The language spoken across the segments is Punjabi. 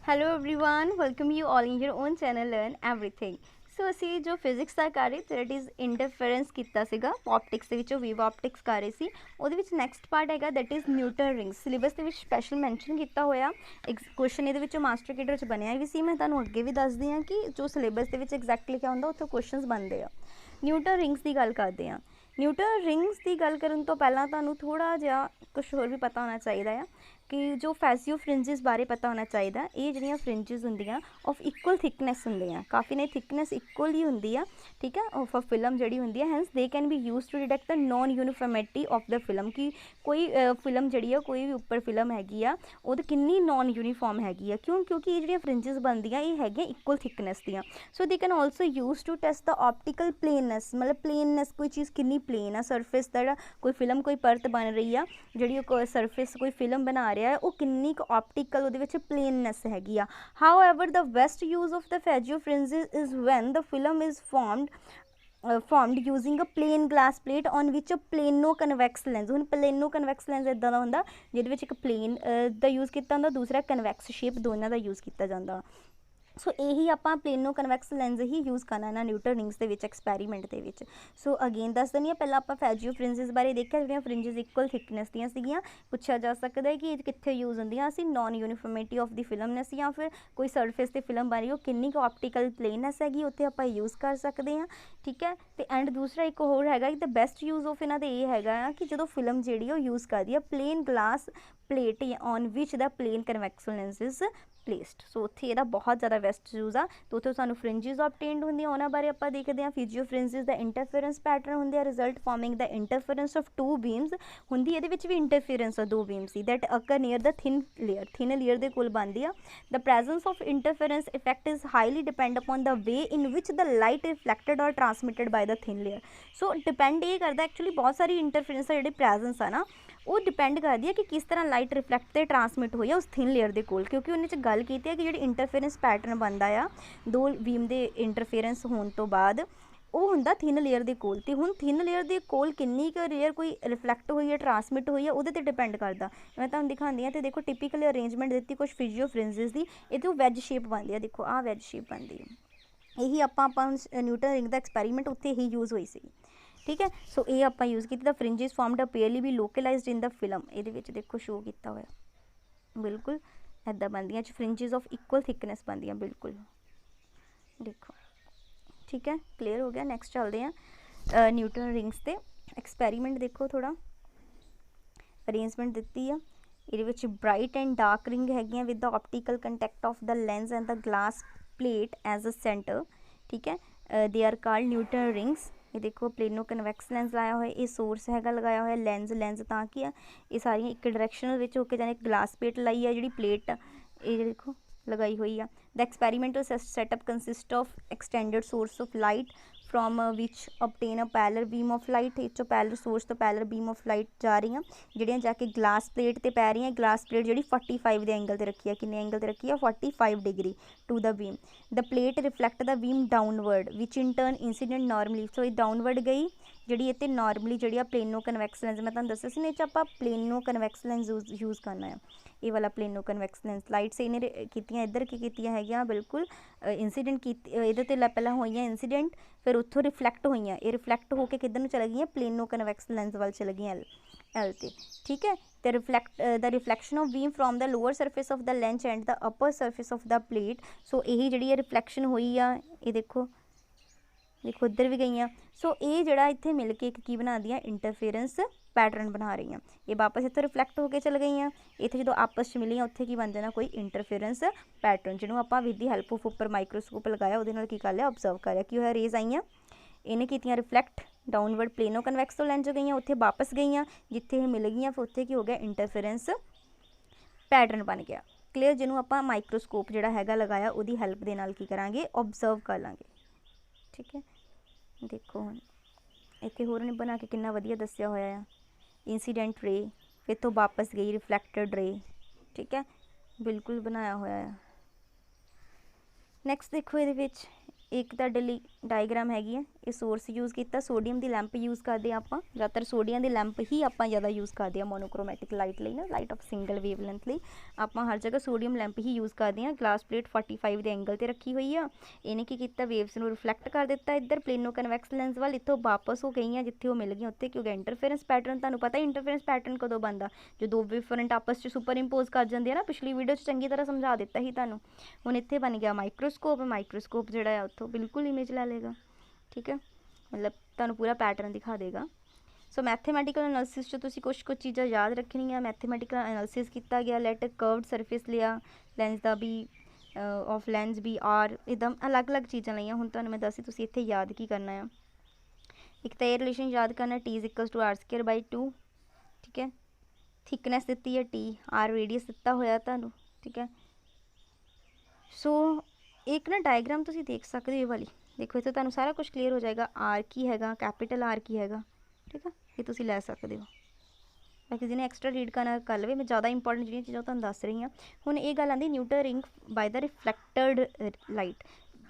Hello everyone, welcome you all in your own channel learn everything. So ਅਸੀਂ ਜੋ ਫਿਜ਼ਿਕਸ ਦਾ ਕਰ ਰਹੇ ਦੈਟ ਇਜ਼ ਇੰਟਰਫੇਰੈਂਸ ਕੀਤਾ ਸੀਗਾ ਆਪਟਿਕਸ ਦੇ ਵਿੱਚੋਂ ਵੀਵ ਆਪਟਿਕਸ ਕਰ ਰਹੇ ਸੀ। ਉਹਦੇ ਵਿੱਚ ਨੈਕਸਟ ਪਾਰਟ ਹੈਗਾ that is Newton rings. Syllabus ਦੇ ਵਿੱਚ ਸਪੈਸ਼ਲ ਮੈਂਸ਼ਨ ਕੀਤਾ ਹੋਇਆ ਇੱਕ ਕੁਐਸਚਨ ਇਹਦੇ ਵਿੱਚੋਂ ਮਾਸਟਰ ਕੀਟਰ 'ਚ ਬਣਿਆ ਵੀ ਸੀ। ਮੈਂ ਤੁਹਾਨੂੰ ਅੱਗੇ ਵੀ ਦੱਸਦੀ ਹਾਂ ਕਿ ਜੋ ਸਿਲੇਬਸ ਦੇ ਵਿੱਚ ਐਗਜ਼ੈਕਟਲੀ ਕਿਆ ਹੁੰਦਾ ਉੱਥੋਂ ਕੁਐਸਚਨਸ ਬਣਦੇ ਆ। ਨਿਊਟਨ ਰਿੰਗਸ ਦੀ ਗੱਲ ਕਰਦੇ ਹਾਂ। ਨਿਊਟਨ ਰਿੰਗਸ ਦੀ ਗੱਲ ਕਰਨ ਤੋਂ ਪਹਿਲਾਂ ਤੁਹਾਨੂੰ ਥੋੜ੍ਹਾ ਜਿਹਾ ਕੁਛ ਹੋਰ ਵੀ ਪਤਾ ਹੋਣਾ ਚਾਹੀਦਾ ਆ ਕਿ ਜੋ ਫੈਸੀਓ ਫਰਿੰਜਿਸ ਬਾਰੇ ਪਤਾ ਹੋਣਾ ਚਾਹੀਦਾ। ਇਹ ਜਿਹੜੀਆਂ ਫਰਿੰਜਿਸ ਹੁੰਦੀਆਂ ਆਫ ਇਕੁਅਲ ਥਿਕਨੈਸ ਹੁੰਦੀਆਂ, ਕਾਫੀ ਨੇ ਥਿਕਨੈਸ ਇਕੁਅਲ ਹੀ ਹੁੰਦੀ ਆ, ਠੀਕ ਹੈ, ਆਫ ਅ ਫਿਲਮ ਜਿਹੜੀ ਹੁੰਦੀ ਹੈ। Hence they can be use to detect the non uniformity of the film ਕਿ ਕੋਈ ਫਿਲਮ ਜਿਹੜੀ ਆ ਕੋਈ ਵੀ ਉੱਪਰ ਫਿਲਮ ਹੈਗੀ ਆ ਉਹਦੀ ਕਿੰਨੀ ਨੋਨ ਯੂਨੀਫਾਰਮ ਹੈਗੀ ਆ। ਕਿਉਂਕਿ ਇਹ ਜਿਹੜੀਆਂ ਫਰਿੰਜਿਸ ਬਣਦੀਆਂ ਇਹ ਹੈਗੀਆਂ ਇਕੁਅਲ ਥਿਕਨੈਸ ਦੀਆਂ। So they can also use to test the optical planeness, ਮਤਲਬ ਪਲੇਨਨੈਸ ਕੋਈ ਚੀਜ਼ ਕਿੰਨੀ ਪਲੇਨ ਆ, ਸਰਫੇਸ ਦਾ ਜਿਹੜਾ ਕੋਈ ਫਿਲਮ ਕੋਈ ਪਰਤ ਬਣ ਰਹੀ ਆ, ਜਿਹੜੀ ਉਹ ਸਰਫੇਸ ਕੋਈ ਫਿਲਮ ਬਣਾ ਰਿਹਾ ਹੈ ਉਹ ਕਿੰਨੀ ਕੁ ਆਪਟੀਕਲ ਉਹਦੇ ਵਿੱਚ ਪਲੇਨਨੈਸ ਹੈਗੀ ਆ। However the best use of the Fizeau fringes is when the film is formed using a plain glass plate on which a plano convex lens। ਹੁਣ plano convex lens ਇੱਦਾਂ ਦਾ ਹੁੰਦਾ ਜਿਹਦੇ ਵਿੱਚ ਇੱਕ ਪਲੇਨ ਦਾ ਯੂਜ਼ ਕੀਤਾ ਹੁੰਦਾ, ਦੂਸਰਾ ਕਨਵੈਕਸ ਸ਼ੇਪ, ਦੋਨਾਂ ਦਾ ਯੂਜ਼ ਕੀਤਾ ਜਾਂਦਾ। ਸੋ ਇਹੀ ਆਪਾਂ ਪਲੇਨੋ ਕਨਵੈਕਸ ਲੈਂਸ ਹੀ ਯੂਜ਼ ਕਰਨਾ ਨਾ ਨਿਊਟਨ ਰਿੰਗਸ ਦੇ ਵਿੱਚ ਐਕਸਪੈਰੀਮੈਂਟ ਦੇ ਵਿੱਚ। ਸੋ ਅਗੇਨ ਦੱਸ ਦਿੰਦੀ ਹਾਂ, ਪਹਿਲਾਂ ਆਪਾਂ ਫੈਜੀਓ ਫਰਿੰਜਿਸ ਬਾਰੇ ਦੇਖਿਆ ਜਿਹੜੀਆਂ ਫਰਿੰਜਿਸ ਇਕੁਅਲ ਥਿਕਨੈਸ ਦੀਆਂ ਸੀਗੀਆਂ। ਪੁੱਛਿਆ ਜਾ ਸਕਦਾ ਹੈ ਕਿ ਇਹ ਕਿੱਥੇ ਯੂਜ਼ ਹੁੰਦੀਆਂ। ਅਸੀਂ ਨੋਨ ਯੂਨੀਫਾਰਮਿਟੀ ਆਫ ਦੀ ਫਿਲਮਨੈਸ ਜਾਂ ਫਿਰ ਕੋਈ ਸਰਫੇਸ 'ਤੇ ਫਿਲਮ ਬਣ ਰਹੀ ਉਹ ਕਿੰਨੀ ਕੁ ਆਪਟੀਕਲ ਪਲੇਨਨੈਸ ਹੈਗੀ ਉੱਥੇ ਆਪਾਂ ਯੂਜ਼ ਕਰ ਸਕਦੇ ਹਾਂ, ਠੀਕ ਹੈ। ਅਤੇ ਐਂਡ ਦੂਸਰਾ ਇੱਕ ਹੋਰ ਹੈਗਾ ਕਿ ਦ ਬੈਸਟ ਯੂਜ਼ ਆਫ ਇਹਨਾਂ ਦੇ ਇਹ ਹੈਗਾ ਆ ਕਿ ਜਦੋਂ ਫਿਲਮ ਜਿਹੜੀ ਉਹ ਯੂਜ਼ ਕਰਦੀ ਆ plane glass plate on which the plane convex lens is placed. So ਉੱਥੇ ਇਹਦਾ ਬਹੁਤ ਜ਼ਿਆਦਾ ਬੈਸਟ ਯੂਜ਼ ਆ। ਅਤੇ ਉੱਥੇ ਸਾਨੂੰ ਫਰਿੰਜਿਸ ਆਬਟੇਨਡ ਹੁੰਦੀਆਂ, ਉਹਨਾਂ ਬਾਰੇ ਆਪਾਂ ਦੇਖਦੇ ਹਾਂ। ਫਿਜੀਓ ਫਰਿੰਜਿਸ ਦਾ ਇੰਟਰਫੇਰੈਂਸ ਪੈਟਰਨ ਹੁੰਦੇ ਆ, result forming the interference of two beams ਹੁੰਦੀ, ਇਹਦੇ ਵਿੱਚ ਵੀ ਇੰਟਰਫੇਰੈਂਸ ਆ ਦੋ ਬੀਮਸ ਦੀ that occur near the thin layer ਦੇ ਕੋਲ ਬਣਦੀ ਆ। The presence of interference effect is highly depend upon the way in which the light reflected or transmitted by the thin layer. So depend ਇਹ ਕਰਦਾ ਐਕਚੁਅਲੀ ਬਹੁਤ ਸਾਰੀ ਇੰਟਰਫੇਰੈਂਸ ਆ ਜਿਹੜੀ ਪ੍ਰੈਜ਼ੈਂਸ ਆ ਨਾ ਉਹ ਡਿਪੈਂਡ ਕਰਦੀ ਹੈ ਕਿ ਕਿਸ ਤਰ੍ਹਾਂ ਲਾਈਟ ਰਿਫਲੈਕਟ ਅਤੇ ਟਰਾਂਸਮਿਟ ਹੋਈ ਆ ਉਸ ਥਿਨ ਲੇਅਰ ਦੇ ਕੋਲ। ਕਿਉਂਕਿ ਉਹਨੇ 'ਚ ਗੱਲ ਕੀਤੀ ਹੈ ਕਿ ਜਿਹੜੀ ਇੰਟਰਫੇਰੈਂਸ ਪੈਟਰਨ ਬਣਦਾ ਆ ਦੋ ਬੀਮ ਦੇ ਇੰਟਰਫੇਰੈਂਸ ਹੋਣ ਤੋਂ ਬਾਅਦ ਉਹ ਹੁੰਦਾ ਥਿਨ ਲੇਅਰ ਦੇ ਕੋਲ। ਅਤੇ ਹੁਣ ਥਿਨ ਲੇਅਰ ਦੇ ਕੋਲ ਕਿੰਨੀ ਕੁ ਲੇਅਰ ਕੋਈ ਰਿਫਲੈਕਟ ਹੋਈ ਹੈ, ਟਰਾਂਸਮਿਟ ਹੋਈ ਹੈ, ਉਹਦੇ 'ਤੇ ਡਿਪੈਂਡ ਕਰਦਾ। ਮੈਂ ਤੁਹਾਨੂੰ ਦਿਖਾਉਂਦੀ ਹਾਂ ਅਤੇ ਦੇਖੋ ਟਿਪੀਕਲ ਅਰੇਂਜਮੈਂਟ ਦਿੱਤੀ ਕੁਛ ਫਿਜੀਓ ਫਰਿੰਜਿਸ ਦੀ। ਇਹ ਤੋਂ ਵੈਜ ਸ਼ੇਪ ਬਣਦੀ ਆ, ਦੇਖੋ ਆਹ ਵੈਜ ਸ਼ੇਪ ਬਣਦੀ ਹੈ। ਇਹੀ ਆਪਾਂ ਨਿਊਟਨ ਰਿੰਗ ਦਾ ਐਕਸਪੈਰੀਮੈਂਟ ਉੱਥੇ ਹੀ ਯੂਜ਼ ਹੋਈ ਸੀ, ਠੀਕ ਹੈ। ਸੋ ਇਹ ਆਪਾਂ ਯੂਜ਼ ਕੀਤੀ। ਦਾ ਫਰਿੰਜਿਸ ਫਾਰਮਡ ਅਪੇਅਰਲੀ ਵੀ ਲੋਕਲਾਈਜ਼ਡ ਇਨ ਦਾ ਫਿਲਮ। ਇਹਦੇ ਵਿੱਚ ਦੇਖੋ ਸ਼ੋ ਕੀਤਾ ਹੋਇਆ ਬਿਲਕੁਲ ਇੱਦਾਂ ਬਣਦੀਆਂ ਫਰਿੰਜਿਸ ਆਫ ਇਕੁਅਲ ਥਿਕਨੈਸ ਬਣਦੀਆਂ ਬਿਲਕੁਲ, ਦੇਖੋ ਠੀਕ ਹੈ। ਕਲੀਅਰ ਹੋ ਗਿਆ। ਨੈਕਸਟ ਚੱਲਦੇ ਹਾਂ ਨਿਊਟਨ ਰਿੰਗਸ 'ਤੇ ਐਕਸਪੈਰੀਮੈਂਟ। ਦੇਖੋ ਥੋੜ੍ਹਾ ਅਰੇਂਜਮੈਂਟ ਦਿੱਤੀ ਆ, ਇਹਦੇ ਵਿੱਚ ਬ੍ਰਾਈਟ ਐਂਡ ਡਾਰਕ ਰਿੰਗ ਹੈਗੀਆਂ with the optical contact of the lens and the glass plate as a centre, ਠੀਕ ਹੈ। They are called Newton rings. ਇਹ ਦੇਖੋ ਪਲੇਨੋ ਕਨਵੈਕਸ ਲੈਂਸ ਲਾਇਆ ਹੋਇਆ, ਇਹ ਸੋਰਸ ਹੈਗਾ ਲਗਾਇਆ ਹੋਇਆ। ਲੈਂਸ ਤਾਂ ਕੀ ਆ, ਇਹ ਸਾਰੀਆਂ ਇੱਕ ਡਾਇਰੈਕਸ਼ਨਲ ਵਿੱਚ ਹੋ ਕੇ ਜਾਣੇ। ਗਲਾਸ ਪਲੇਟ ਲਾਈ ਆ, ਜਿਹੜੀ ਪਲੇਟ ਆ ਇਹ ਦੇਖੋ ਲਗਾਈ ਹੋਈ ਆ। The experimental setup consist of extended source of light from which obtain a parallel beam of light। ਇਹ 'ਚੋਂ ਪੈਰਲਰ ਸੋਰਸ ਤੋਂ ਪੈਰਲਰ ਬੀਮ ਆਫ ਲਾਈਟ ਜਾ ਰਹੀਆਂ ਜਿਹੜੀਆਂ ਜਾ ਕੇ ਗਲਾਸ ਪਲੇਟ 'ਤੇ ਪੈ ਰਹੀਆਂ। ਗਲਾਸ ਪਲੇਟ ਜਿਹੜੀ 45 ਦੇ ਐਂਗਲ 'ਤੇ ਰੱਖੀ ਆ, ਕਿੰਨੇ ਐਂਗਲ 'ਤੇ ਰੱਖੀ ਆ 45 degree to the beam. The plate reflect the beam downward which in turn incident normally. So ਇਹ ਡਾਊਨਵਰਡ ਗਈ ਜਿਹੜੀ ਇਹ 'ਤੇ ਨਾਰਮਲੀ ਜਿਹੜੀ ਆ ਪਲੇਨੋ ਕਨਵੈਕਸ ਲੈਂਸ ਮੈਂ ਤੁਹਾਨੂੰ ਦੱਸਿਆ ਸੀ ਨੇ 'ਚ ਆਪਾਂ ਪਲੇਨੋ ਕਨਵੈਕਸ ਲੈਂਸ ਯੂਜ਼ ਕਰਨਾ ਆ। ਇਹ ਵਾਲਾ ਪਲੇਨੋ ਕਨਵੈਕਸ ਲੈਂਸ ਲਾਈਟਸ ਇਹਨੇ ਕੀਤੀਆਂ ਇੱਧਰ ਕੀ ਕੀਤੀਆਂ ਹੈਗੀਆਂ ਬਿਲਕੁਲ ਇੰਸੀਡੈਂਟ ਕੀਤੀ ਇਹਦੇ 'ਤੇ ਪਹਿਲਾਂ ਹੋਈਆਂ ਇੰਸੀਡੈਂਟ, ਫਿਰ ਉੱਥੋਂ ਰਿਫਲੈਕਟ ਹੋਈਆਂ। ਇਹ ਰਿਫਲੈਕਟ ਹੋ ਕੇ ਕਿੱਧਰ ਨੂੰ ਚਲੇ ਗਈਆਂ ਪਲੇਨੋ ਕਨਵੈਕਸ ਲੈਂਸ ਵੱਲ ਚਲੇ ਗਈਆਂ ਐਲ 'ਤੇ, ਠੀਕ ਹੈ। ਅਤੇ the reflection of beam from the lower surface of the lens and the upper surface of the plate. So ਇਹੀ ਜਿਹੜੀ ਹੈ ਰਿਫਲੈਕਸ਼ਨ ਹੋਈ ਆ, ਇਹ ਦੇਖੋ ਇੱਧਰ ਵੀ ਗਈਆਂ। ਸੋ ਇਹ ਜਿਹੜਾ ਇੱਥੇ ਮਿਲ ਕੇ ਇੱਕ ਕੀ ਬਣਾਉਂਦੀਆਂ ਇੰਟਰਫੇਰੈਂਸ ਪੈਟਰਨ ਬਣਾ ਰਹੀਆਂ। ਇਹ ਵਾਪਸ ਇੱਥੋਂ ਰਿਫਲੈਕਟ ਹੋ ਕੇ ਚਲ ਗਈਆਂ, ਇੱਥੇ ਜਦੋਂ ਆਪਸ 'ਚ ਮਿਲੀਆਂ ਉੱਥੇ ਕੀ ਬਣ ਜਾਣਾ ਕੋਈ ਇੰਟਰਫੇਰੈਂਸ ਪੈਟਰਨ, ਜਿਹਨੂੰ ਆਪਾਂ ਵਿਦ ਦੀ ਹੈਲਪ ਆਫ ਉੱਪਰ ਮਾਈਕਰੋਸਕੋਪ ਲਗਾਇਆ ਉਹਦੇ ਨਾਲ ਕੀ ਕਰ ਲਿਆ ਓਬਜ਼ਰਵ ਕਰਿਆ ਕੀ ਹੋਇਆ। ਰੇਜ਼ ਆਈਆਂ, ਇਹਨੇ ਕੀਤੀਆਂ ਰਿਫਲੈਕਟ ਡਾਊਨਵਰਡ ਪਲੇਨੋ ਕਨਵੈਕਸ ਤੋਂ ਲੈਂਸ ਗਈਆਂ, ਉੱਥੇ ਵਾਪਸ ਗਈਆਂ, ਜਿੱਥੇ ਇਹ ਮਿਲ ਗਈਆਂ ਫਿਰ ਉੱਥੇ ਕੀ ਹੋ ਗਿਆ ਇੰਟਰਫੇਰੈਂਸ ਪੈਟਰਨ ਬਣ ਗਿਆ। ਕਲੀਅਰ, ਜਿਹਨੂੰ ਆਪਾਂ ਮਾਈਕਰੋਸਕੋਪ ਜਿਹੜਾ ਹੈਗਾ ਲਗਾਇਆ ਉਹਦੀ ਹੈਲਪ ਦੇ ਨਾਲ ਕੀ ਕਰਾਂਗੇ ਓਬਜ਼ਰਵ ਕਰ ਲਾਂਗੇ, ਠੀਕ ਹੈ। ਦੇਖੋ ਹੁਣ ਇੱਥੇ ਹੋਰ ਨੇ ਬਣਾ ਕੇ ਕਿੰਨਾ ਵਧੀਆ ਦੱਸਿਆ ਹੋਇਆ ਆ। ਇੰਸੀਡੈਂਟ ਰੇ ਫਿਰ ਤੋਂ ਵਾਪਸ ਗਈ ਰਿਫਲੈਕਟਡ ਰੇ, ਠੀਕ ਹੈ, ਬਿਲਕੁਲ ਬਣਾਇਆ ਹੋਇਆ ਆ। ਨੈਕਸਟ ਦੇਖੋ ਇਹਦੇ ਵਿੱਚ ਇੱਕ ਤੁਹਾਡੇ ਲਈ ਡਾਇਗਰਾਮ ਹੈਗੀ ਹੈ, ਇਹ ਸੋਰਸ ਯੂਜ਼ ਕੀਤਾ, ਸੋਡੀਅਮ ਦੀ ਲੈਂਪ ਯੂਜ਼ ਕਰਦੇ ਹਾਂ ਆਪਾਂ, ਜ਼ਿਆਦਾਤਰ ਸੋਡੀਅਮ ਦੀ ਲੈਂਪ ਹੀ ਆਪਾਂ ਜ਼ਿਆਦਾ ਯੂਜ਼ ਕਰਦੇ ਹਾਂ ਮੋਨੋਕ੍ਰੋਮੈਟਿਕ ਲਾਈਟ ਲਈ ਨਾ, ਲਾਈਟ ਆਫ ਸਿੰਗਲ ਵੇਵਲੈਂਥ ਲਈ ਆਪਾਂ ਹਰ ਜਗ੍ਹਾ ਸੋਡੀਅਮ ਲੈਂਪ ਹੀ ਯੂਜ਼ ਕਰਦੇ ਹਾਂ। ਗਲਾਸ ਪਲੇਟ 45 ਦੇ ਐਂਗਲ ਤੇ ਰੱਖੀ ਹੋਈ ਆ, ਇਹਨੇ ਕੀ ਕੀਤਾ ਵੇਵਸ ਨੂੰ ਰਿਫਲੈਕਟ ਕਰ ਦਿੱਤਾ ਇੱਧਰ ਪਲੇਨੋ ਕਨਵੈਕਸ ਲੈਂਸ ਵੱਲ, ਇੱਥੋਂ ਵਾਪਸ ਹੋ ਗਈਆਂ ਜਿੱਥੇ ਉਹ ਮਿਲ ਗਈਆਂ ਉੱਥੇ, ਕਿਉਂਕਿ ਇੰਟਰਫੇਰੈਂਸ ਪੈਟਰਨ ਤੁਹਾਨੂੰ ਪਤਾ ਇੰਟਰਫੇਰੈਂਸ ਪੈਟਰਨ ਕਦੋਂ ਬਣਦਾ, ਜੋ ਦੋ ਵੇਵ ਫਰੰਟ ਆਪਸ 'ਚ ਸੁਪਰ ਇੰਪੋਜ਼ ਕਰ ਜਾਂਦੇ ਆ ਨਾ, ਪਿਛਲੀ ਵੀਡੀਓ 'ਚ ਚੰਗੀ ਤਰ੍ਹਾਂ ਸਮਝਾ ਦਿੱਤਾ ਸੀ ਤੁਹਾਨੂੰ। ਹੁਣ ਇੱਥੇ ਬਣ ਗਿਆ ਮਾਈਕਰੋਸਕੋਪ, ਮਾਈਕਰੋਸਕੋਪ ਜਿਹੜਾ ਆ ਉੱਥੋਂ ਬਿਲਕੁਲ ਇਮੇਜ ਲੈ ਲਏਗਾ, ਠੀਕ ਹੈ, मतलब ਤੁਹਾਨੂੰ ਪੂਰਾ ਪੈਟਰਨ ਦਿਖਾ ਦੇਗਾ। ਸੋ ਮੈਥੇਮੈਟੀਕਲ ਐਨਾਲਿਸਿਸ 'ਚ ਤੁਸੀਂ ਕੁਛ ਚੀਜ਼ਾਂ ਯਾਦ ਰੱਖਣੀਆਂ। ਮੈਥੇਮੈਟੀਕਲ ਐਨਾਲਿਸਿਸ ਕੀਤਾ ਗਿਆ, ਲੈਟ ਕਰਵਡ ਸਰਫੇਸ ਲਿਆ, ਲੈਂਸ ਦਾ ਵੀ ਆਫ ਲੈਂਸ ਵੀ ਆਰ, ਇੱਦਾਂ ਅਲੱਗ-ਅਲੱਗ ਚੀਜ਼ਾਂ ਲਈਆਂ। ਹੁਣ ਤੁਹਾਨੂੰ ਮੈਂ ਦੱਸੀ ਤੁਸੀਂ ਇੱਥੇ ਯਾਦ ਕੀ ਕਰਨਾ ਆ, ਇੱਕ ਤਾਂ ਇਹ ਰਿਲੇਸ਼ਨ ਯਾਦ ਕਰਨਾ T = r²/2, ਠੀਕ ਹੈ, ਥਿਕਨੈਸ ਦਿੱਤੀ ਹੈ T, R ਰੇਡੀਅਸ ਦਿੱਤਾ ਹੋਇਆ ਤੁਹਾਨੂੰ, ਠੀਕ ਹੈ। ਸੋ ਇੱਕ ਨਾ ਡਾਇਗਰਾਮ ਤੁਸੀਂ ਦੇਖ ਸਕਦੇ ਹੋ, ਇਹ ਵਾਲੀ ਦੇਖੋ, ਇੱਥੇ ਤੁਹਾਨੂੰ ਸਾਰਾ ਕੁਝ ਕਲੀਅਰ ਹੋ ਜਾਏਗਾ। ਆਰ ਕੀ ਹੈਗਾ, ਕੈਪੀਟਲ ਆਰ ਕੀ ਹੈਗਾ, ਠੀਕ ਆ, ਇਹ ਤੁਸੀਂ ਲੈ ਸਕਦੇ ਹੋ। ਬਾਕੀ ਜਿਹਨੇ ਐਕਸਟਰਾ ਰੀਡ ਕਰਨਾ ਕਰ ਲਵੇ, ਮੈਂ ਜ਼ਿਆਦਾ ਇੰਪੋਰਟੈਂਟ ਜਿਹੜੀਆਂ ਚੀਜ਼ਾਂ ਤੁਹਾਨੂੰ ਦੱਸ ਰਹੀ ਹਾਂ। ਹੁਣ ਇਹ ਗੱਲ ਆਉਂਦੀ ਨਿਊਟਨ ਰਿੰਗ ਬਾਈ ਦਾ ਰਿਫਲੈਕਟਡ ਲਾਈਟ,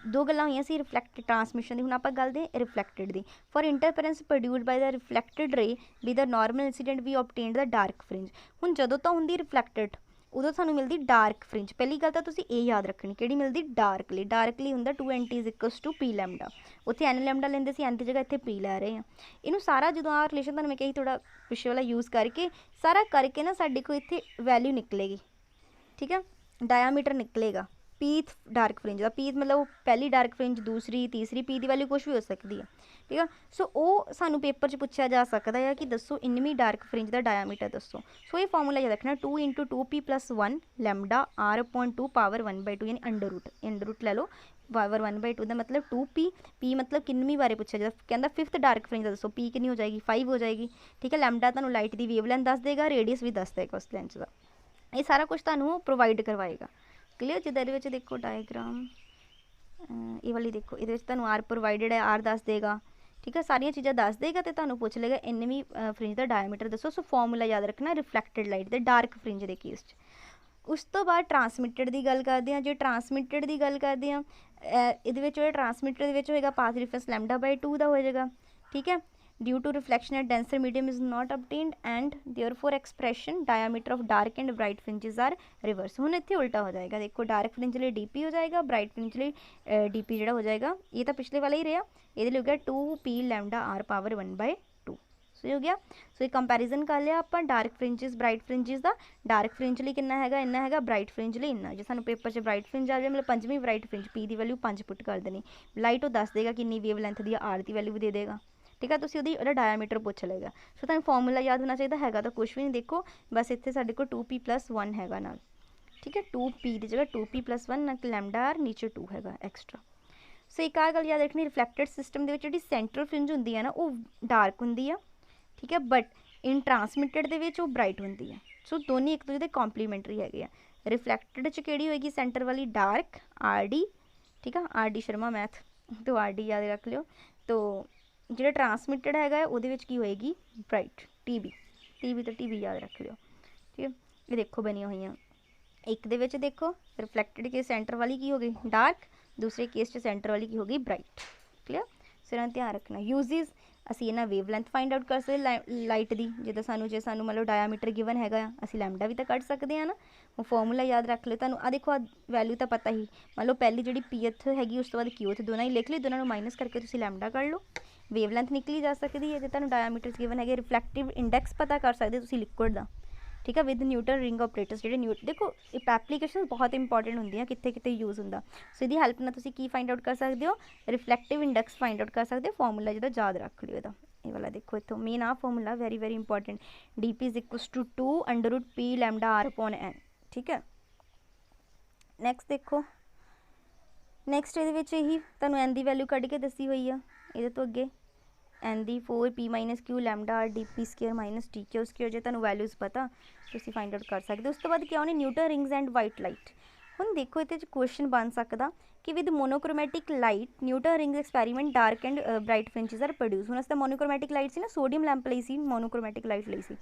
ਦੋ ਗੱਲਾਂ ਹੋਈਆਂ ਸੀ ਰਿਫਲੈਕਟ ਟਰਾਂਸਮਿਸ਼ਨ ਦੀ, ਹੁਣ ਆਪਾਂ ਗੱਲ ਦੇ ਰਿਫਲੈਕਟਡ ਦੀ। ਫॉर ਇੰਟਰਫੇਰੈਂਸ ਪ੍ਰੋਡਿਊਸਡ ਬਾਈ ਦਾ ਰਿਫਲੈਕਟਡ ਰੇ ਵੀ ਦਾ ਨਾਰਮਲ ਇੰਸੀਡੈਂਟ ਵੀ ਓਬਟੇਨਡ ਦਾ ਡਾਰਕ ਫਰਿੰਜ। ਹੁਣ ਜਦੋਂ ਤਾਂ ਹੁੰਦੀ ਰਿਫਲੈਕਟਡ ਉਦੋਂ ਸਾਨੂੰ ਮਿਲਦੀ ਡਾਰਕ ਫਰਿੰਜ। ਪਹਿਲੀ ਗੱਲ ਤਾਂ ਤੁਸੀਂ ਇਹ ਯਾਦ ਰੱਖਣੀ, ਕਿਹੜੀ ਮਿਲਦੀ, ਡਾਰਕਲੀ। ਡਾਰਕਲੀ ਹੁੰਦਾ 2nt = p ਲੈਮਡਾ, ਉੱਥੇ n ਲੈਮਡਾ ਲੈਂਦੇ ਸੀ, n ਦੀ ਜਗ੍ਹਾ ਇੱਥੇ p ਲੈ ਰਹੇ ਹਾਂ। ਇਹਨੂੰ ਸਾਰਾ ਜਦੋਂ ਆਹ ਰਿਲੇਸ਼ਨ ਤੁਹਾਨੂੰ ਮੈਂ ਕਹੀ ਥੋੜਾ ਪਿੱਛੇ ਵਾਲਾ ਯੂਜ਼ ਕਰਕੇ ਸਾਰਾ ਕਰਕੇ ਨਾ ਸਾਡੇ ਕੋਲ ਇੱਥੇ ਵੈਲਿਊ ਨਿਕਲੇਗੀ, ਠੀਕ ਹੈ, ਡਾਇਆਮੀਟਰ ਨਿਕਲੇਗਾ ਪੀਥ ਡਾਰਕ ਫਰਿੰਜ ਦਾ। ਪੀਥ ਮਤਲਬ ਉਹ ਪਹਿਲੀ ਡਾਰਕ ਫਰਿੰਜ, ਦੂਸਰੀ, ਤੀਸਰੀ, ਪੀ ਦੀ ਵੈਲਿਊ ਕੁਛ ਵੀ ਹੋ ਸਕਦੀ ਹੈ, ਠੀਕ ਆ। ਸੋ ਉਹ ਸਾਨੂੰ ਪੇਪਰ 'ਚ ਪੁੱਛਿਆ ਜਾ ਸਕਦਾ ਹੈ ਕਿ ਦੱਸੋ ਇੰਨਵੀਂ ਡਾਰਕ ਫਰਿੰਜ ਦਾ ਡਾਇਆਮੀਟਰ ਦੱਸੋ। ਸੋ ਇਹ ਫਾਰਮੂਲਾ ਯਾਦ ਰੱਖਣਾ 2 × 2p + 1 ਲੈਮਡਾ r/2 ਪਾਵਰ 1/2 ਯਾਨੀ ਅੰਡਰ ਰੂਟ ਲੈ ਲਓ, ਪਾਵਰ 1/2 ਦਾ ਮਤਲਬ 2p, p ਮਤਲਬ ਕਿੰਨਵੀਂ ਬਾਰੇ ਪੁੱਛਿਆ ਜਾਂਦਾ, ਕਹਿੰਦਾ 5th ਡਾਰਕ ਫਰਿੰਜ ਦਾ ਦੱਸੋ, p ਕਿੰਨੀ ਹੋ ਜਾਏਗੀ, 5 ਹੋ ਜਾਏਗੀ, ਠੀਕ ਹੈ। ਲੈਮਡਾ ਤੁਹਾਨੂੰ ਲਾਈਟ ਦੀ ਵੇਵਲੈਂਥ ਦੱਸ ਦੇਗਾ, ਰੇਡੀਅਸ ਵੀ ਦੱਸ ਦੇਗਾ ਉਸ ਲੈਂਸ ਦਾ। ਇਹ ਸਾਰਾ ਕੁਝ ਤੁਹਾਨੂੰ ਪ੍ਰੋਵਾਈਡ ਕਰਵਾਏਗਾ, ਕਲੀਅਰ। ਜਿੱਦਾਂ ਇਹਦੇ ਵਿੱਚ ਦੇਖੋ ਡਾਇਗਰਾਮ, ਇਹ ਵਾਲੀ ਦੇਖੋ, ਇਹਦੇ ਵਿੱਚ ਤੁਹਾਨੂੰ ਆਰ ਪ੍ਰੋਵਾਈਡਡ ਹੈ, ਆਰ ਦੱਸ ਦੇਗਾ, ਠੀਕ ਹੈ, ਸਾਰੀਆਂ ਚੀਜ਼ਾਂ ਦੱਸ ਦੇਗਾ ਤੇ ਤੁਹਾਨੂੰ ਪੁੱਛ ਲੇਗਾ ਇੰਨਵੀਂ ਫਰਿੰਜ ਦਾ ਡਾਇਆਮੀਟਰ ਦੱਸੋ। ਸੋ ਫਾਰਮੂਲਾ ਯਾਦ ਰੱਖਣਾ ਰਿਫਲੈਕਟਡ ਲਾਈਟ ਦੇ ਡਾਰਕ ਫਰਿੰਜ ਦੇ ਕੇਸ 'ਚ। ਉਸ ਤੋਂ ਬਾਅਦ ਟਰਾਂਸਮਿਟਡ ਦੀ ਗੱਲ ਕਰਦੇ ਹਾਂ। ਜੇ ਟਰਾਂਸਮਿਟਡ ਦੀ ਗੱਲ ਕਰਦੇ ਹਾਂ, ਇਹਦੇ ਵਿੱਚ ਜਿਹੜਾ ਟਰਾਂਸਮਿਟਡ ਦੇ ਵਿੱਚ ਹੋਏਗਾ ਪਾਥ ਡਿਫਰੈਂਸ λ/2 ਦਾ ਹੋ ਜਾਏਗਾ, ਠੀਕ ਹੈ। due to reflection at denser medium is not obtained and therefore expression diameter of dark and bright fringes are reverse। ਹੁਣ ਇੱਥੇ ਉਲਟਾ ਹੋ ਜਾਏਗਾ, ਦੇਖੋ ਡਾਰਕ ਫਰਿੰਜ ਲਈ ਡੀਪੀ ਹੋ ਜਾਏਗਾ, ਬ੍ਰਾਈਟ ਫਰਿੰਜ ਲਈ ਡੀਪੀ ਜਿਹੜਾ ਹੋ ਜਾਏਗਾ, ਇਹ ਤਾਂ ਪਿਛਲੇ ਵਾਲਾ ਹੀ ਰਿਹਾ, ਇਹਦੇ ਲਈ ਹੋ ਗਿਆ 2p λr ਪਾਵਰ 1/2। ਸੋ ਹੋ ਗਿਆ। ਸੋ ਇਹ ਕੰਪੈਰੀਜ਼ਨ ਕਰ ਲਿਆ ਆਪਾਂ ਡਾਰਕ ਫਰਿੰਜਸ ਬ੍ਰਾਈਟ ਫਰਿੰਜਸ ਦਾ। ਡਾਰਕ ਫਰਿੰਜ ਲਈ ਕਿੰਨਾ ਹੈਗਾ, ਇੰਨਾ ਹੈਗਾ, ਬ੍ਰਾਈਟ ਫਰਿੰਜ ਲਈ ਇੰਨਾ। ਜੇ ਸਾਨੂੰ ਪੇਪਰ 'ਚ ਬ੍ਰਾਈਟ ਫਰਿੰਜ ਆ ਜਾਵੇ ਮਤਲਬ ਪੰਜਵੀਂ ਬ੍ਰਾਈਟ ਫਰਿੰਜ, p ਦੀ ਵੈਲਿਊ 5 ਪੁੱਟ ਕਰ ਦੇਣੀ, ਲਾਈਟ ਉਹ ਦੱਸ ਦੇਗਾ ਕਿੰਨੀ ਵੇਵ ਲੈਂਥ ਦੀ, r ਦੀ ਵੈਲਿਊ ਵੀ ਦੇ ਦੇਗਾ, ਠੀਕ ਹੈ। ਤੁਸੀਂ ਉਹਦਾ ਡਾਇਆਮੀਟਰ ਪੁੱਛ ਲਏਗਾ। ਸੋ ਤੁਹਾਨੂੰ ਫਾਰਮੂਲਾ ਯਾਦ ਹੋਣਾ ਚਾਹੀਦਾ, ਹੈਗਾ ਤਾਂ ਕੁਛ ਵੀ ਨਹੀਂ, ਦੇਖੋ ਬਸ ਇੱਥੇ ਸਾਡੇ ਕੋਲ 2p + 1 ਹੈਗਾ ਨਾਲ, ਠੀਕ ਹੈ। 2p ਦੀ ਜਗ੍ਹਾ 2p + 1 ਨਾ, ਲੈਮਡਾ r ਨੀਚੇ 2 ਹੈਗਾ ਐਕਸਟਰਾ। ਸੋ ਇੱਕ ਆਹ ਗੱਲ ਯਾਦ ਰੱਖਣੀ, ਰਿਫਲੈਕਟਡ ਸਿਸਟਮ ਦੇ ਵਿੱਚ ਜਿਹੜੀ ਸੈਂਟਰਲ ਫਰਿੰਜ ਹੁੰਦੀ ਹੈ ਨਾ ਉਹ ਡਾਰਕ ਹੁੰਦੀ ਆ, ਠੀਕ ਹੈ, ਬਟ ਇਨ ਟਰਾਂਸਮਿਟਡ ਦੇ ਵਿੱਚ ਉਹ ਬ੍ਰਾਈਟ ਹੁੰਦੀ ਹੈ। ਸੋ ਦੋਨੇ ਇੱਕ ਦੂਜੇ ਦੇ ਕੰਪਲੀਮੈਂਟਰੀ ਹੈਗੇ ਆ। ਰਿਫਲੈਕਟਡ 'ਚ ਕਿਹੜੀ ਹੋਏਗੀ, ਸੈਂਟਰ ਵਾਲੀ ਡਾਰਕ, RD, ਠੀਕ ਆ, RD ਸ਼ਰਮਾ ਮੈਥ ਤੋਂ RD ਯਾਦ ਰੱਖ ਲਿਓ। ਤੋ ਜਿਹੜਾ ਟਰਾਂਸਮਿਟਡ ਹੈਗਾ ਉਹਦੇ ਵਿੱਚ ਕੀ ਹੋਏਗੀ, ਬ੍ਰਾਈਟ, TB ਤਾਂ TB ਯਾਦ ਰੱਖ ਲਿਓ, ਠੀਕ ਹੈ। ਇਹ ਦੇਖੋ ਬਣੀਆਂ ਹੋਈਆਂ, ਇੱਕ ਦੇ ਵਿੱਚ ਦੇਖੋ ਰਿਫਲੈਕਟਡ ਕੇ ਸੈਂਟਰ ਵਾਲੀ ਕੀ ਹੋ ਗਈ ਡਾਰਕ, ਦੂਸਰੇ ਕੇਸ 'ਚ ਸੈਂਟਰ ਵਾਲੀ ਕੀ ਹੋ ਗਈ ਬ੍ਰਾਈਟ, ਕਲੀਅਰ। ਸੋ ਇਹਨਾਂ ਧਿਆਨ ਰੱਖਣਾ। ਯੂਜ਼ਿਸ ਅਸੀਂ ਇਹਨਾਂ ਵੇਵ ਲੈਂਥ ਫਾਈਂਡ ਆਊਟ ਕਰ ਸਕਦੇ ਲਾਈਟ ਦੀ, ਜਿੱਦਾਂ ਜੇ ਸਾਨੂੰ ਮਤਲਬ ਡਾਇਆਮੀਟਰ ਗਿਵਨ ਹੈਗਾ ਆ, ਅਸੀਂ ਲੈਮਡਾ ਵੀ ਤਾਂ ਕੱਢ ਸਕਦੇ ਹਾਂ ਨਾ। ਉਹ ਫਾਰਮੂਲਾ ਯਾਦ ਰੱਖ ਲਿਓ। ਤੁਹਾਨੂੰ ਆ ਦੇਖੋ ਆ ਵੈਲਿਊ ਤਾਂ ਪਤਾ ਹੀ, ਮੰਨ ਲਓ ਪਹਿਲੀ ਜਿਹੜੀ ਪੀਐਥ ਹੈਗੀ ਉਸ ਤੋਂ ਬਾਅਦ ਕਿਊਥ, ਦੋਨਾਂ ਹੀ ਲਿਖ ਲਈ, ਦੋਨਾਂ ਨੂੰ ਮਾਈਨਸ ਕਰਕੇ ਤੁਸੀਂ ਲੈਮਡਾ ਕੱਢ ਲਓ, ਵੇਵ ਲੈਂਥ ਨਿਕਲੀ ਜਾ ਸਕਦੀ ਹੈ। ਜੇ ਤੁਹਾਨੂੰ ਡਾਇਆਮੀਟਰਸ ਗਿਵਨ ਹੈਗੇ, ਰਿਫਲੈਕਟਿਵ ਇੰਡੈਕਸ ਪਤਾ ਕਰ ਸਕਦੇ ਤੁਸੀਂ ਲਿਕੁਇਡ ਦਾ, ਠੀਕ ਹੈ, ਵਿਦ ਨਿਊਟਨ ਰਿੰਗ ਆਪਰੇਟਰਸ ਜਿਹੜੇ ਦੇਖੋ ਇਹ ਐਪਲੀਕੇਸ਼ਨ ਬਹੁਤ ਇੰਪੋਰਟੈਂਟ ਹੁੰਦੀਆਂ, ਕਿੱਥੇ ਕਿੱਥੇ ਯੂਜ਼ ਹੁੰਦਾ। ਸੋ ਇਹਦੀ ਹੈਲਪ ਨਾਲ ਤੁਸੀਂ ਕੀ ਫਾਈਂਡ ਆਊਟ ਕਰ ਸਕਦੇ ਹੋ, ਰਿਫਲੈਕਟਿਵ ਇੰਡੈਕਸ ਫਾਈਂਡ ਆਊਟ ਕਰ ਸਕਦੇ ਹੋ। ਫਾਰਮੂਲਾ ਜਿਹੜਾ ਯਾਦ ਰੱਖ ਲਿਓ ਇਹਦਾ, ਇਹ ਵਾਲਾ ਦੇਖੋ ਇੱਥੋਂ ਮੇਨ ਆ formula very very important, DP = 2 √p λr/n, ਠੀਕ ਹੈ। ਨੈਕਸਟ ਦੇਖੋ, ਨੈਕਸਟ ਇਹਦੇ ਵਿੱਚ ਇਹੀ ਤੁਹਾਨੂੰ n ਦੀ ਵੈਲਿਊ ਕੱਢ ਕੇ ਦੱਸੀ ਹੋਈ ਆ, ਇਹਦੇ ਤੋਂ ਅੱਗੇ n ਦੀ 4p - q λr dp² - dq²। ਜੇ ਤੁਹਾਨੂੰ ਵੈਲਿਊਜ਼ ਪਤਾ ਤੁਸੀਂ ਫਾਈਂਡ ਆਊਟ ਕਰ ਸਕਦੇ ਹੋ। ਉਸ ਤੋਂ ਬਾਅਦ ਕੀ ਆਉਣੇ, Newton rings and white light. ਹੁਣ ਦੇਖੋ ਇਹਦੇ 'ਚ ਕੁਐਸਚਨ ਬਣ ਸਕਦਾ ਕਿ with monochromatic light Newton rings experiment dark and bright fringes are produce. ਹੁਣ ਅਸੀਂ ਤਾਂ ਮੋਨੋਕ੍ਰੋਮੈਟਿਕ ਲਾਈਟ ਸੀ ਨਾ, ਸੋਡੀਅਮ ਲੈਂਪ ਲਈ ਸੀ, ਮੋਨੋਕ੍ਰੋਮੈਟਿਕ ਲਾਈਟ ਲਈ ਸੀ।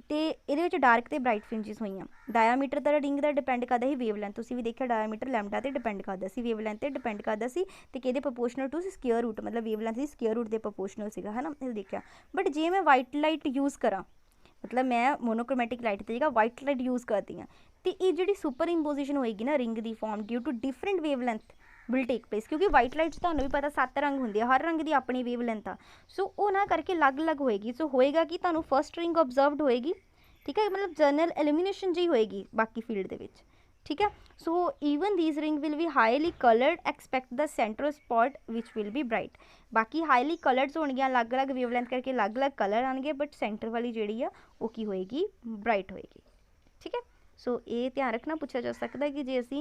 ਤੇ ਇਹਦੇ ਵਿੱਚ ਡਾਰਕ ਤੇ ਬ੍ਰਾਈਟ ਫ੍ਰਿੰਜਸ ਹੋਈਆਂ। ਡਾਇਆਮੀਟਰ ਦਾ ਰਿੰਗ ਦਾ ਡਿਪੈਂਡ ਕਰਦਾ ਸੀ ਵੇਵਲੈਂਥ, ਤੁਸੀਂ ਵੀ ਦੇਖਿਆ ਡਾਇਆਮੀਟਰ ਲੈਮਡਾ ਤੇ ਡਿਪੈਂਡ ਕਰਦਾ ਸੀ, ਵੇਵਲੈਂਥ ਤੇ ਡਿਪੈਂਡ ਕਰਦਾ ਸੀ ਤੇ ਕਿਹਦੇ ਪ੍ਰੋਪੋਰਸ਼ਨਲ ਟੂ ਸਕੁਅਰ ਰੂਟ, ਮਤਲਬ ਵੇਵਲੈਂਥ ਦੀ ਸਕੁਅਰ ਰੂਟ ਦੇ ਪ੍ਰੋਪੋਰਸ਼ਨਲ ਸੀਗਾ, ਹੈ ਨਾ, ਇਹ ਦੇਖਿਆ। ਬਟ ਜੇ ਮੈਂ ਵਾਈਟ ਲਾਈਟ ਯੂਜ਼ ਕਰਾਂ, मतलब मैं मोनोक्रोमैटिक लाइट की जगह वाइट लाइट यूज़ करती हाँ, तो ये जी सुपर इंपोजिशन होएगी ना रिंग की form due to different wavelength will take place, क्योंकि वाइट लाइट तुहानूं भी पता 7 रंग होंगे, हर रंग की अपनी वेवलैंथ आ, सो वो ना करके अलग अलग होएगी। सो होएगा कि तुहानूं फर्स्ट रिंग ऑब्जर्वड होएगी, ठीक है, मतलब जनरल एलिमिनेशन जी होएगी बाकी फील्ड दे विच, ठीक है। So even these ring will be highly coloured, expect the central spot which will be bright. बाकी हाईली कलर्ड होणगियां, अलग अलग वेवलैंथ करके अलग अलग कलर आएंगे, बट सेंटर वाली जिहड़ी आ वो की होएगी, ब्राइट होएगी, ठीक है। सो ये ध्यान रखना, पूछा जा सकता है कि जे असी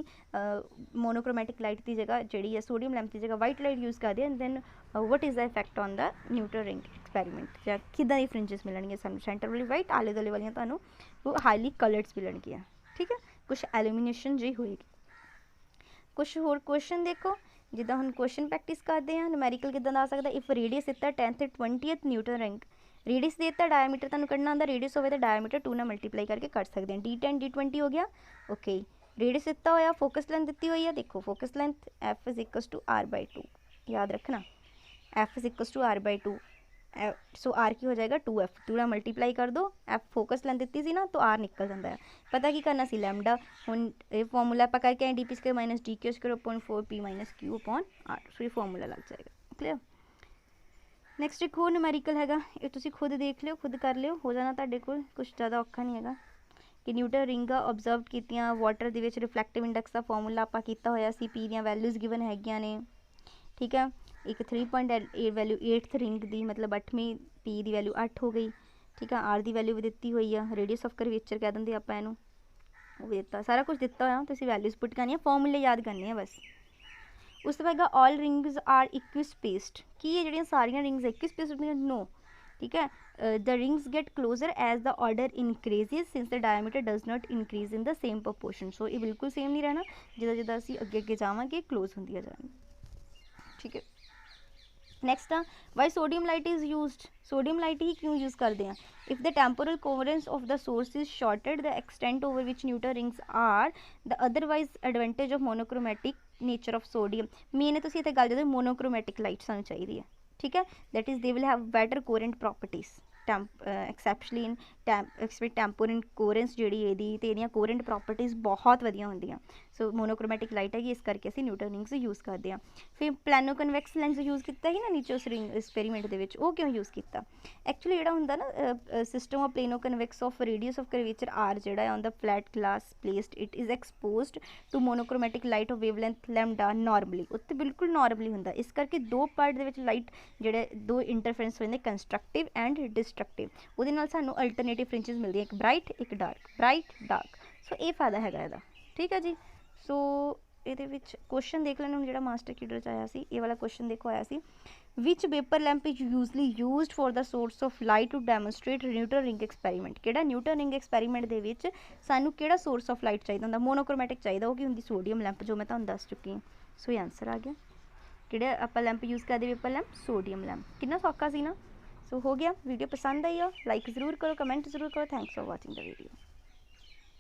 मोनोक्रोमैटिक लाइट की जगह जिहड़ी है सोडियम लैंप की जगह वाइट लाइट यूज़ करते हैं, then what is the effect on the Newton ring experiment, ਜਾਂ किदां दी फ्रिंजिस मिलणगियां सानूं, सेंटर वाली वाइट, आले दुआले वालियां तुहानूं वो हाईली कलर्ड्स मिलणगियां, ठीक है। कुछ एलिमिनेशन जी होएगी। कुछ होर क्वेश्चन देखो, जिद्दां हुण क्वेश्चन प्रैक्टिस करते हैं, न्यूमैरिकल किदां दा आ सकदा, इफ रेडियस दित्ता 10th 20th Newton ring, radius देता, डायमीटर तुहानूं कढना आंदा, रेडियस होवे तां डायमीटर 2 नाल मल्टीप्लाई करके कढ सकते हैं, D10 D20 हो गया, ओके। रेडियस दित्ता होया, फोकस लेंथ दित्ती हुई है, देखो focus length F is equals to R/2, याद रखना F is equals to R/2, so R की हो जाएगा 2F, 2 नाल मल्टीप्लाई कर दो, F फोकस लेंथ दी सी ना तो R निकल जाता है। पता की करना सी लैम्डा, हुण ये फॉर्मूला आप करके आए DP² - DQ² upon 4P - Q upon R, सो ये फॉर्मूला लग जाएगा, क्लियर। नैक्सट एक होर न्यूमैरिकल हैगा, ये तुसीं खुद देख लिओ, खुद कर लिओ, हो जाना तुहाडे कोल, कुछ ज़्यादा औखा नहीं हैगा। कि न्यूटन रिंगां ऑबजर्व कीतियां, वाटर दे विच रिफ्लैक्टिव इंडैक्स का फॉर्मूला आपां कीता होया सी, P दीयां वैल्यूज़ गिवन हैगियां ने, ठीक है। एक 3.8 वैल्यू 8th रिंग की, मतलब 8वीं P की वैल्यू 8 हो गई, ठीक है। R की वैल्यू भी दी हुई है, रेडियस ऑफ करवेचर कह देंगे आप इनू, वो भी दिता, सारा कुछ दिता होया, तुसीं वैल्यूज़ पुट करनी, फॉर्मूले याद करने हैं बस। उस तो बाद all rings are equispaced, की ये जिहड़ियां सारियां रिंग्स इक्वी स्पेस्ड होंदियां, नो, ठीक है। The rings get closer as the order increases since the diameter does not increase in the same proportion, so ये बिल्कुल सेम नहीं रहना, जिदा जिदा असीं अगे अगे जावांगे क्लोज होंदियां जाणगियां, ठीक है। Next ah why sodium light is used, sodium light ही क्यों यूज़ करते हैं, if the temporal coherence of the source is shorted the extent over which Newton rings are the otherwise advantage of monochromatic nature of sodium, main तुसीं इत्थे गल जदों मोनोक्रोमैटिक लाइट सानूं चाहिदी है, ठीक है, that is they will have better coherent properties, exceptionally in temporal coherence जिहड़ी इहदी ते इहदियां कोरेंट प्रॉपर्टीज़ बहुत वधिया होंदियां, सो मोनोक्रोमैटिक लाइट है, इस करके असीं न्यूटन रिंग्स यूज़ करते हैं। फिर प्लैनो कन्वैक्स लेंस यूज़ किया ही ना नीचे उस रिंग एक्सपेरीमेंट दे विच, वो क्यों यूज़ किया, एक्चुअली जिहड़ा हुंदा ना system of plano convex of radius of curvature R जिहड़ा on the flat glass placed, it is exposed to monochromatic light of wavelength lambda normally, उत्ते बिल्कुल नॉर्मली हुंदा, इस करके दो पार्ट दे विच लाइट जिहड़े दो इंटरफेरेंस होंदे कंस्ट्रक्टिव एंड डिस्ट्रक्टिव, उहदे नाल सानूं अल्टरनेटिव फ्रिंजेस मिलदियां, एक ब्राइट एक डार्क, ब्राइट डार्क, सो ये फायदा हैगा इहदा, ठीक है जी। सो ਇਹਦੇ ਵਿੱਚ क्वेश्चन देख लेना जो मास्टर कीडर आया सी, ये वाला क्वेश्चन देखो आया सी, which vapour lamp is usually used for the source of light to demonstrate Newton ring experiment, किहड़ा न्यूटन रिंग एक्सपेरीमेंट दे विच सानू किहड़ा सोर्स ऑफ लाइट चाहिदा हुंदा, मोनोक्रोमैटिक चाहिदा, वो की हुंदी सोडियम लैंप, जो मैं तुहानूं दस चुकी हूँ। सो ये आंसर आ गया, किहड़ा आपां लैंप यूज़ करदे वेपर लैंप, सोडियम लैंप, कितना सौखा सी ना। सो हो गया, वीडियो पसंद आई हो लाइक ज़रूर करो, कमेंट ज़रूर करो, thanks for watching the video.